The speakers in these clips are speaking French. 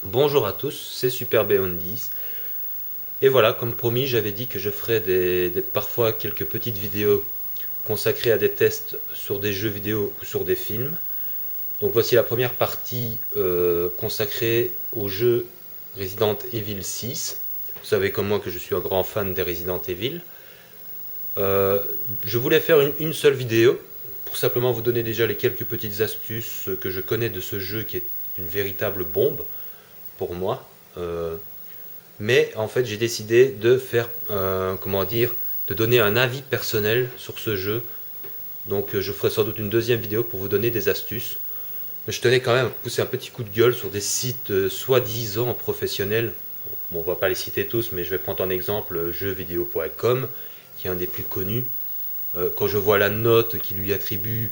Bonjour à tous, c'est Super Beyond10. Et voilà, comme promis, j'avais dit que je ferais parfois quelques petites vidéos consacrées à des tests sur des jeux vidéo ou sur des films. Donc voici la première partie consacrée au jeu Resident Evil 6. Vous savez comme moi que je suis un grand fan des Resident Evil. Euh, je voulais faire une seule vidéo pour simplement vous donner déjà les quelques petites astuces que je connais de ce jeu qui est une véritable bombe pour moi. Mais en fait, j'ai décidé de faire, comment dire, de donner un avis personnel sur ce jeu. Donc, je ferai sans doute une deuxième vidéo pour vous donner des astuces. Mais je tenais quand même à pousser un petit coup de gueule sur des sites soi-disant professionnels. Bon, on va pas les citer tous, mais je vais prendre en exemple jeuxvideo.com, qui est un des plus connus. Quand je vois la note qu'il lui attribue,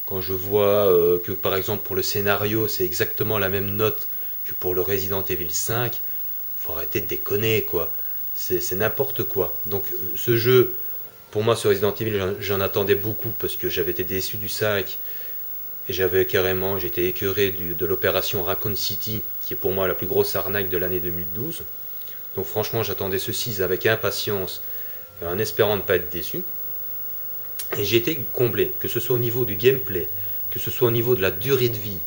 quand je vois que par exemple pour le scénario, c'est exactement la même note que pour le Resident Evil 5, faut arrêter de déconner quoi. C'est n'importe quoi. Donc ce jeu, pour moi, ce Resident Evil, j'en attendais beaucoup parce que j'avais été déçu du 5 et j'étais écœuré de l'opération Raccoon City, qui est pour moi la plus grosse arnaque de l'année 2012. Donc franchement, j'attendais ce 6 avec impatience, en espérant ne pas être déçu. Et j'ai été comblé, que ce soit au niveau du gameplay, que ce soit au niveau de la durée de vie.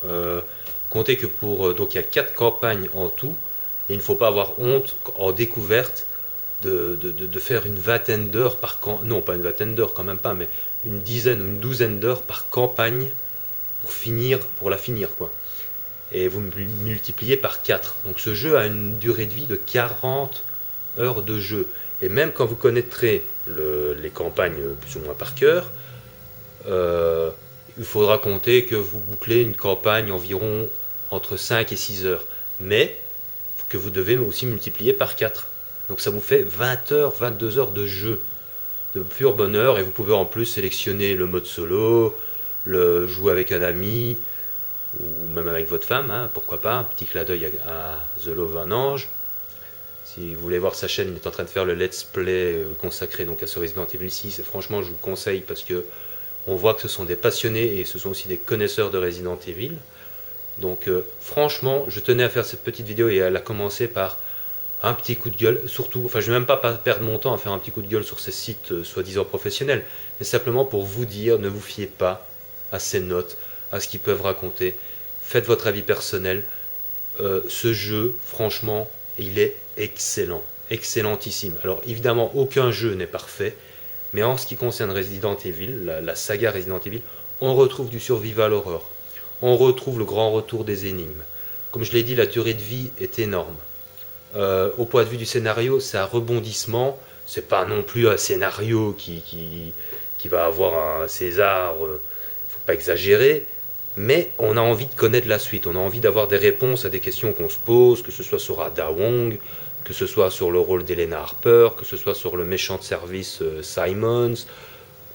Euh, Comptez que donc il y a 4 campagnes en tout, et il ne faut pas avoir honte en découverte de faire une vingtaine d'heures par campagne, non pas une vingtaine d'heures quand même pas, mais une dizaine ou une douzaine d'heures par campagne pour la finir quoi. Et vous multipliez par 4. Donc ce jeu a une durée de vie de 40 heures de jeu. Et même quand vous connaîtrez les campagnes plus ou moins par cœur, euh, il faudra compter que vous bouclez une campagne environ entre 5 et 6 heures. Mais que vous devez aussi multiplier par 4. Donc ça vous fait 20 heures, 22 heures de jeu. De pur bonheur. Et vous pouvez en plus sélectionner le mode solo, le jouer avec un ami, ou même avec votre femme, hein, pourquoi pas. Un petit clin d'œil à The Love un Ange. Si vous voulez voir sa chaîne, il est en train de faire le let's play consacré donc à ce Resident Evil 6. Et franchement, je vous conseille parce que on voit que ce sont des passionnés et ce sont aussi des connaisseurs de Resident Evil. Donc franchement, je tenais à faire cette petite vidéo et elle a commencé par un petit coup de gueule. Surtout, enfin je ne vais même pas perdre mon temps à faire un petit coup de gueule sur ces sites soi-disant professionnels, mais simplement pour vous dire, ne vous fiez pas à ces notes, à ce qu'ils peuvent raconter. Faites votre avis personnel. Ce jeu, franchement, il est excellent. Excellentissime. Alors évidemment, aucun jeu n'est parfait, mais en ce qui concerne Resident Evil, la saga Resident Evil, on retrouve du survival horror. On retrouve le grand retour des énigmes. Comme je l'ai dit, la durée de vie est énorme. Au point de vue du scénario, c'est un rebondissement. C'est pas non plus un scénario qui va avoir un César. Faut pas exagérer. Mais on a envie de connaître la suite. On a envie d'avoir des réponses à des questions qu'on se pose, que ce soit sur Ada Wong, que ce soit sur le rôle d'Elena Harper, que ce soit sur le méchant de service Simons,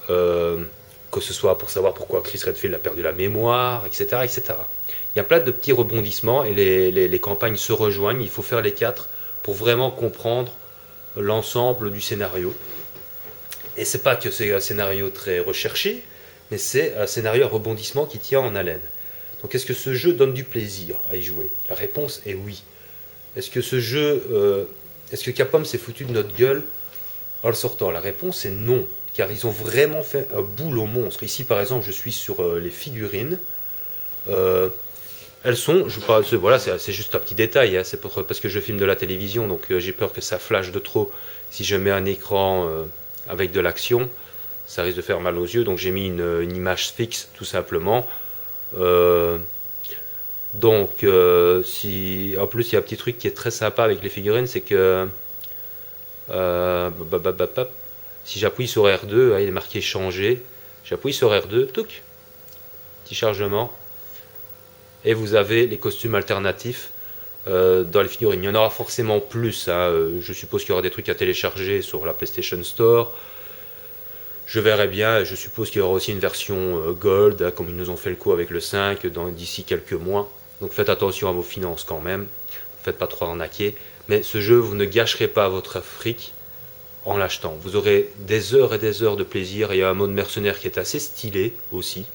euh, que ce soit pour savoir pourquoi Chris Redfield a perdu la mémoire, etc., etc. Il y a plein de petits rebondissements et les campagnes se rejoignent. Il faut faire les 4 pour vraiment comprendre l'ensemble du scénario. Et c'est pas que c'est un scénario très recherché, mais c'est un scénario à rebondissement qui tient en haleine. Donc est-ce que ce jeu donne du plaisir à y jouer? La réponse est oui. Est-ce que ce jeu, est-ce que Capcom s'est foutu de notre gueule en le sortant? La réponse est non, car ils ont vraiment fait un boulot monstre. Ici par exemple, je suis sur les figurines. Euh, Elles sont, voilà, c'est juste un petit détail, hein, c'est parce que je filme de la télévision, donc j'ai peur que ça flash de trop. Si je mets un écran avec de l'action, ça risque de faire mal aux yeux, donc j'ai mis une image fixe tout simplement. Euh, si en plus il y a un petit truc qui est très sympa avec les figurines, c'est que bah, bah, bah, si j'appuie sur R2, il est marqué changer. J'appuie sur R2, touc, petit chargement, et vous avez les costumes alternatifs dans les figurines. Il y en aura forcément plus, hein. Je suppose qu'il y aura des trucs à télécharger sur la PlayStation Store. Je verrai bien, je suppose qu'il y aura aussi une version Gold, hein, comme ils nous ont fait le coup avec le 5 d'ici quelques mois. Donc faites attention à vos finances quand même, faites pas trop arnaquer. Mais ce jeu, vous ne gâcherez pas votre fric en l'achetant. Vous aurez des heures et des heures de plaisir. Il y a un mode mercenaire qui est assez stylé aussi.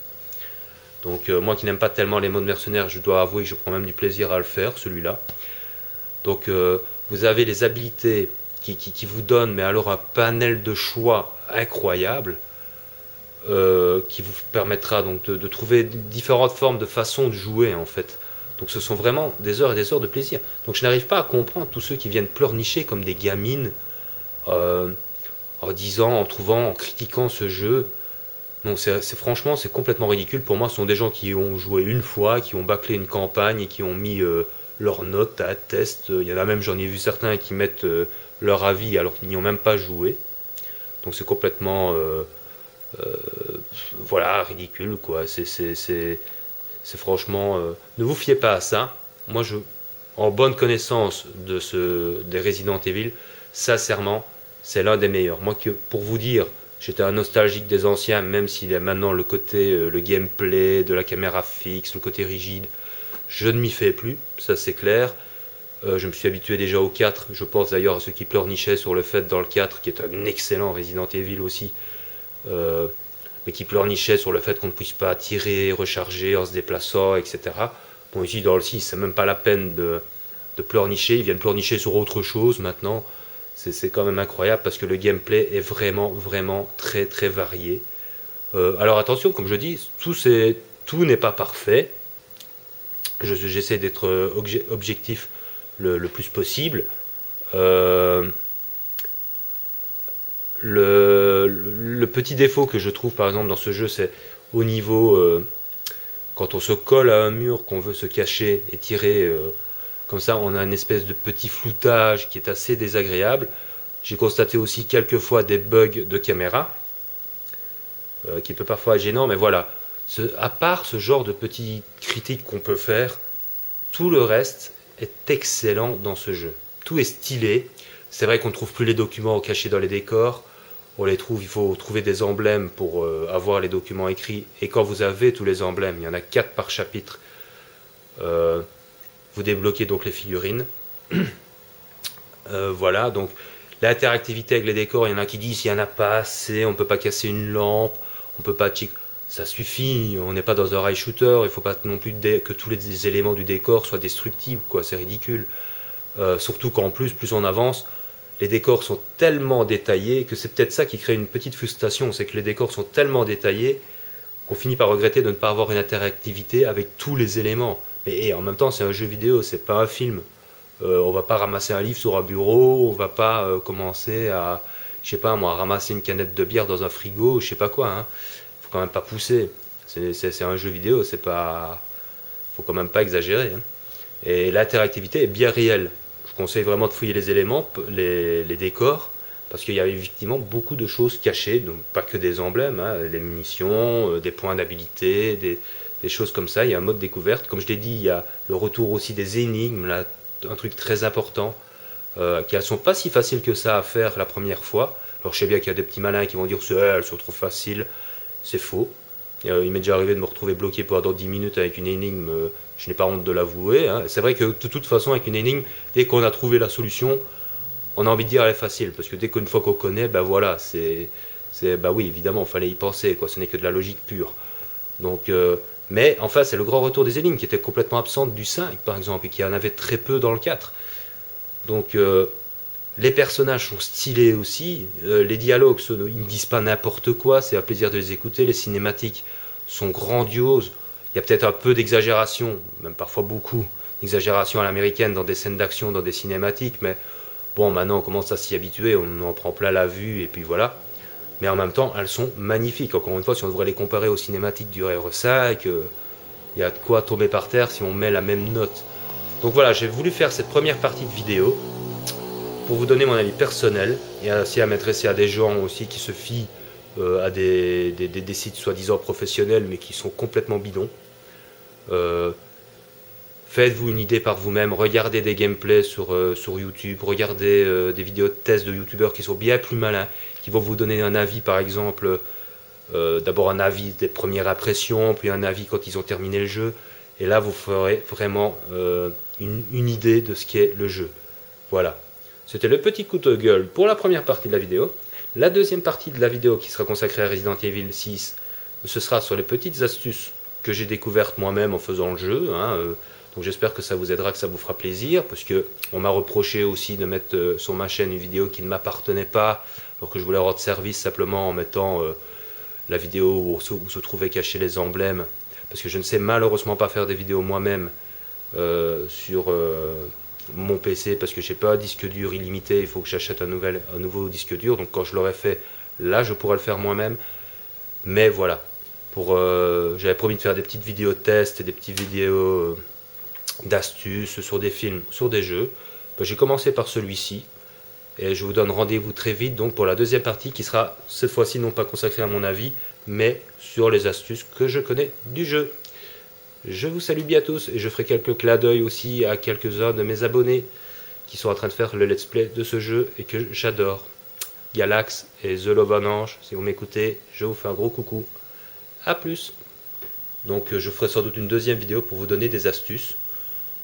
Donc moi qui n'aime pas tellement les modes mercenaires, je dois avouer que je prends même du plaisir à le faire, celui-là. Donc vous avez les habilités qui vous donnent, mais alors un panel de choix incroyable, qui vous permettra donc de trouver différentes formes de façons de jouer en fait. Donc ce sont vraiment des heures et des heures de plaisir. Donc je n'arrive pas à comprendre tous ceux qui viennent pleurnicher comme des gamines, euh, en disant, en trouvant, en critiquant ce jeu. Non, franchement, c'est complètement ridicule. Pour moi, ce sont des gens qui ont joué une fois, qui ont bâclé une campagne et qui ont mis leurs notes à test. Il y en a même, j'en ai vu certains qui mettent leur avis alors qu'ils n'y ont même pas joué. Donc c'est complètement, voilà, ridicule quoi. C'est franchement, ne vous fiez pas à ça. Moi, en bonne connaissance des Resident Evil, sincèrement, c'est l'un des meilleurs. Moi, pour vous dire, j'étais un nostalgique des anciens, même s'il y a maintenant le côté, le gameplay, de la caméra fixe, le côté rigide. Je ne m'y fais plus, ça c'est clair. Je me suis habitué déjà au 4. Je pense d'ailleurs à ceux qui pleurnichaient sur le fait dans le 4, qui est un excellent Resident Evil aussi, mais qui pleurnichaient sur le fait qu'on ne puisse pas tirer, recharger en se déplaçant, etc. Bon, ici dans le 6, c'est même pas la peine de pleurnicher. Ils viennent pleurnicher sur autre chose maintenant. C'est quand même incroyable parce que le gameplay est vraiment, vraiment très, très varié. Alors attention, comme je dis, tout n'est pas parfait. J'essaie d'être objectif le plus possible. Le petit défaut que je trouve par exemple dans ce jeu, c'est au niveau quand on se colle à un mur, qu'on veut se cacher et tirer, comme ça on a une espèce de petit floutage qui est assez désagréable. J'ai constaté aussi quelques fois des bugs de caméra, qui peut parfois être gênant, mais voilà. À part ce genre de petites critiques qu'on peut faire, tout le reste est excellent dans ce jeu. Tout est stylé. C'est vrai qu'on ne trouve plus les documents cachés dans les décors. On les trouve, il faut trouver des emblèmes pour avoir les documents écrits. Et quand vous avez tous les emblèmes, il y en a 4 par chapitre, vous débloquez donc les figurines. Voilà, donc l'interactivité avec les décors, il y en a qui disent qu'il n'y en a pas assez, on ne peut pas casser une lampe, on peut pas... Ça suffit, on n'est pas dans un rail shooter, il ne faut pas non plus que tous les éléments du décor soient destructibles, quoi, c'est ridicule. Surtout qu'en plus on avance, les décors sont tellement détaillés que c'est peut-être ça qui crée une petite frustration, c'est que les décors sont tellement détaillés qu'on finit par regretter de ne pas avoir une interactivité avec tous les éléments. Mais en même temps, c'est un jeu vidéo, c'est pas un film. On va pas ramasser un livre sur un bureau, on va pas commencer à, je sais pas moi, à ramasser une canette de bière dans un frigo, je sais pas quoi. Hein. Faut quand même pas pousser. C'est un jeu vidéo, c'est pas, faut quand même pas exagérer. Hein. Et l'interactivité est bien réelle. Je conseille vraiment de fouiller les éléments, les décors, parce qu'il y a effectivement beaucoup de choses cachées, donc pas que des emblèmes, hein, les munitions, des points d'habilité, des choses comme ça. Il y a un mode découverte. Comme je l'ai dit, il y a le retour aussi des énigmes, là, un truc très important, qui ne sont pas si faciles que ça à faire la première fois. Alors je sais bien qu'il y a des petits malins qui vont dire elles sont trop faciles. C'est faux. Il m'est déjà arrivé de me retrouver bloqué pendant 10 minutes avec une énigme, je n'ai pas honte de l'avouer. Hein. C'est vrai que de toute façon, avec une énigme, dès qu'on a trouvé la solution, on a envie de dire elle est facile, parce que dès qu'une fois qu'on connaît, ben voilà, bah oui, évidemment, il fallait y penser, quoi. Ce n'est que de la logique pure. Donc, mais enfin, c'est le grand retour des énigmes qui était complètement absente du 5, par exemple, et qui en avait très peu dans le 4. Donc, les personnages sont stylés aussi, les dialogues, ils ne disent pas n'importe quoi, c'est un plaisir de les écouter, les cinématiques sont grandioses, il y a peut-être un peu d'exagération, même parfois beaucoup d'exagération à l'américaine dans des scènes d'action, dans des cinématiques, mais bon, maintenant on commence à s'y habituer, on en prend plein la vue, et puis voilà. Mais en même temps, elles sont magnifiques. Encore une fois, si on devrait les comparer aux cinématiques du RE5, il y a de quoi tomber par terre si on met la même note. Donc voilà, j'ai voulu faire cette première partie de vidéo pour vous donner mon avis personnel et aussi à m'adresser à des gens aussi qui se fient à des sites soi-disant professionnels mais qui sont complètement bidons. Faites-vous une idée par vous-même, regardez des gameplays sur YouTube, regardez des vidéos de tests de youtubeurs qui sont bien plus malins, qui vont vous donner un avis par exemple, d'abord un avis des premières impressions, puis un avis quand ils ont terminé le jeu, et là vous ferez vraiment une idée de ce qu'est le jeu. Voilà. C'était le petit coup de gueule pour la première partie de la vidéo. La deuxième partie de la vidéo qui sera consacrée à Resident Evil 6, ce sera sur les petites astuces que j'ai découvertes moi-même en faisant le jeu, hein, donc j'espère que ça vous aidera, que ça vous fera plaisir, parce que on m'a reproché aussi de mettre sur ma chaîne une vidéo qui ne m'appartenait pas, alors que je voulais rendre service simplement en mettant la vidéo où se trouvaient cachés les emblèmes, parce que je ne sais malheureusement pas faire des vidéos moi-même sur mon PC, parce que je n'ai pas un disque dur illimité, il faut que j'achète un nouveau disque dur, donc quand je l'aurai fait, là je pourrai le faire moi-même. Mais voilà, j'avais promis de faire des petites vidéos de test et des petites vidéos d'astuces sur des films, sur des jeux. J'ai commencé par celui-ci, et je vous donne rendez-vous très vite donc pour la deuxième partie qui sera cette fois-ci non pas consacrée à mon avis, mais sur les astuces que je connais du jeu. Je vous salue bien tous et je ferai quelques clins d'œil aussi à quelques-uns de mes abonnés qui sont en train de faire le let's play de ce jeu et que j'adore. Galax et The Lobanange, si vous m'écoutez, je vous fais un gros coucou. A plus. Donc je ferai sans doute une deuxième vidéo pour vous donner des astuces.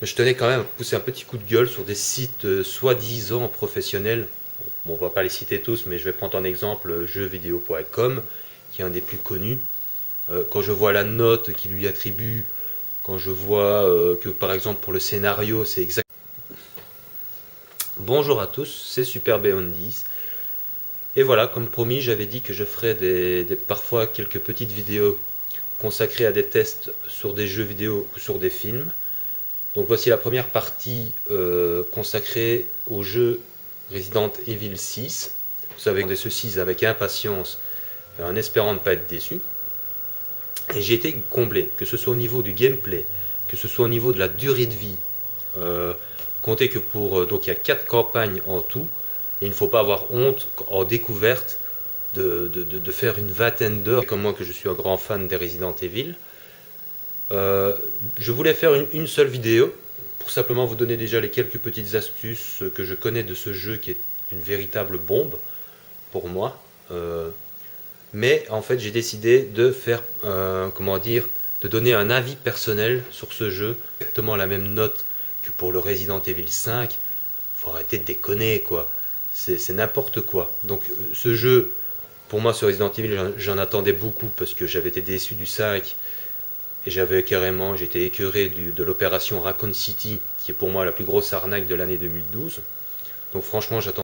Mais je tenais quand même à pousser un petit coup de gueule sur des sites soi-disant professionnels. Bon, on va pas les citer tous, mais je vais prendre en exemple jeuxvideo.com, qui est un des plus connus. Quand je vois la note qu'il lui attribue, quand je vois que par exemple pour le scénario, c'est exact. Bonjour à tous, c'est Super Beyond 10. Et voilà, comme promis, j'avais dit que je ferais parfois quelques petites vidéos consacrées à des tests sur des jeux vidéo ou sur des films. Donc voici la première partie consacrée au jeu Resident Evil 6. Vous savez que ceci avec impatience en espérant ne pas être déçu. Et j'ai été comblé, que ce soit au niveau du gameplay, que ce soit au niveau de la durée de vie. Comptez que donc il y a 4 campagnes en tout, et il ne faut pas avoir honte en découverte de faire une vingtaine d'heures, comme moi que je suis un grand fan des Resident Evil. Je voulais faire une seule vidéo pour simplement vous donner déjà les quelques petites astuces que je connais de ce jeu qui est une véritable bombe pour moi. Mais en fait j'ai décidé de faire, de donner un avis personnel sur ce jeu, exactement la même note que pour le Resident Evil 5. Faut arrêter de déconner quoi, c'est n'importe quoi. Donc ce jeu, pour moi ce Resident Evil j'en attendais beaucoup parce que j'avais été déçu du 5 et j'étais écœuré de l'opération Raccoon City qui est pour moi la plus grosse arnaque de l'année 2012. Donc franchement j'attends